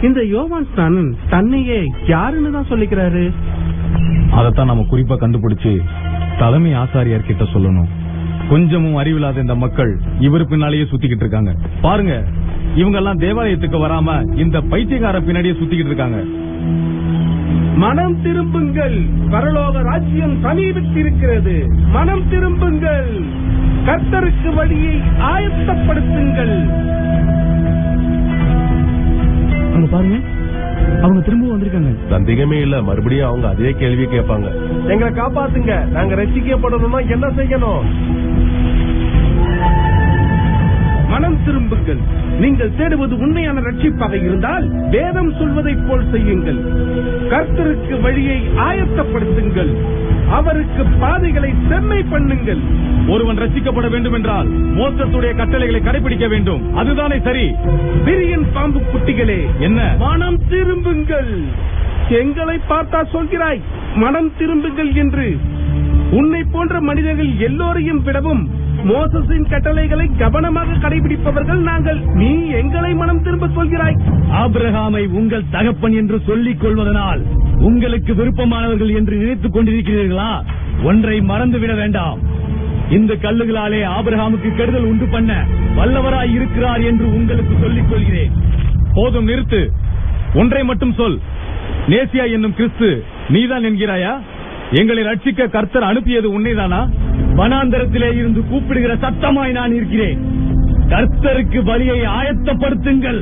இந்த யோவான் ஸ்நானன் தன்னையே யாருன்னு தான் சொல்லிக்கிறாரு? அதத்தான் நாம குறிப்பா கண்டுபிடிச்சு தலைமை ஆசாரியார் கிட்ட சொல்லணும். கொஞ்சமும் அறிவில்லாத இந்த மக்கள் இவரு பின்னாலேயே சுத்திக்கிட்டு இருக்காங்க. பாருங்க, இவங்க எல்லாம் தேவாலயத்துக்கு வராம இந்த பைத்தியக்கார பின்னாடியே சுத்திக்கிட்டு இருக்காங்க. மனம் திரும்புங்கள், பரலோக ராஜ்யம் சமீபித்திருக்கிறது. மனம் திரும்புங்கள், கர்த்தருக்கு வழியை ஆயத்தப்படுத்துங்கள். அங்க பாருங்க, அவங்க திரும்ப வந்திருக்காங்க. சந்தேகமே இல்ல, மறுபடியும் அவங்க அதே கேள்வியை கேட்பாங்க. எங்களை காப்பாத்துங்க, நாங்க ரட்சிக்கப்படணும்னா என்ன செய்யணும்? மனம் திரும்புங்கள். நீங்கள் தேடுவது உண்மையான ரட்சிப்பாக இருந்தால் வேதம் சொல்வதைப் போல் செய்யுங்கள். கர்த்தருக்கு வழியை ஆயத்தப்படுத்துங்கள், அவருக்கு பாதைகளை செம்மை பண்ணுங்கள். ஒருவன் ரட்சிக்கப்பட வேண்டும் என்றால் மோசத்துடைய கட்டளைகளை கடைபிடிக்க வேண்டும். அதுதானே சரி. விரியன் பாம்பு குட்டிகளே, என்ன? மனம் திரும்புங்கள். எங்களை பார்த்தா சொல்கிறாய் மனம் திரும்புங்கள் என்று? உன்னை போன்ற மனிதர்கள் எல்லோரையும் விடவும் மோசஸின் கட்டளைகளை கவனமாக கடைபிடிப்பவர்கள் நாங்கள். நீ எங்களை மனம் திரும்ப சொல்கிறாய். ஆபிரகாமை உங்கள் தகப்பன் என்று சொல்லிக் கொள்வதனால் உங்களுக்கு விருப்பமானவர்கள் என்று நினைத்துக் கொண்டிருக்கிறீர்களா? ஒன்றை மறந்துவிட வேண்டாம். இந்த கல்லுகளாலே ஆபிரகாமுக்கு கெடுதல் உண்டு பண்ண வல்லவராய் இருக்கிறார் என்று உங்களுக்கு சொல்லிக் கொள்கிறேன். போதும், நிறுத்து. ஒன்றை மட்டும் சொல். நேசியா என்னும் கிறிஸ்து நீதான் என்கிறாயா? எங்களை ரட்சிக்க கர்த்தர் அனுப்பியது உன்னைதானா? வனாந்தரத்திலே இருந்து கூப்பிடுகிற சத்தமாய் நான் இருக்கிறேன். கர்த்தருக்கு வழியை ஆயத்தப்படுத்துங்கள்.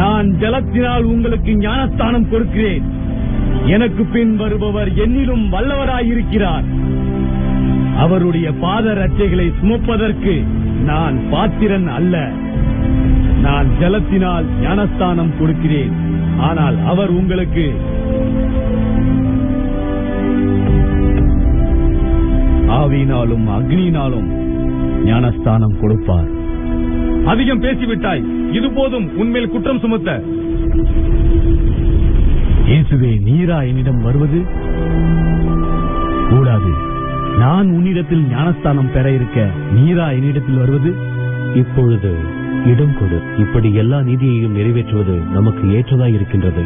நான் ஜலத்தினால் உங்களுக்கு ஞானஸ்தானம் கொடுக்கிறேன். எனக்கு பின் வருபவர் என்னிலும் வல்லவராயிருக்கிறார். அவருடைய பாத ரட்சைகளை சுமப்பதற்கு நான் பாத்திரன் அல்ல. நான் ஜலத்தினால் ஞானஸ்தானம் கொடுக்கிறேன், ஆனால் அவர் உங்களுக்கு ஆவியினாலும் அக்னியினாலும் ஞானஸ்தானம் கொடுப்பார். அதிகம் பேசிவிட்டாய், இது போதும் உன்மேல் குற்றம் சுமத்த. இயேசுவே, நீரா என்னிடம் வருவது? கூடாது. நான் உன்னிடத்தில் ஞானஸ்தானம் பெற இருக்க நீரா என்னிடத்தில் வருவது? இப்பொழுது இடம் கொடு. இப்படி எல்லா நீதியையும் நிறைவேற்றுவது நமக்கு ஏற்றதாய் இருக்கின்றது.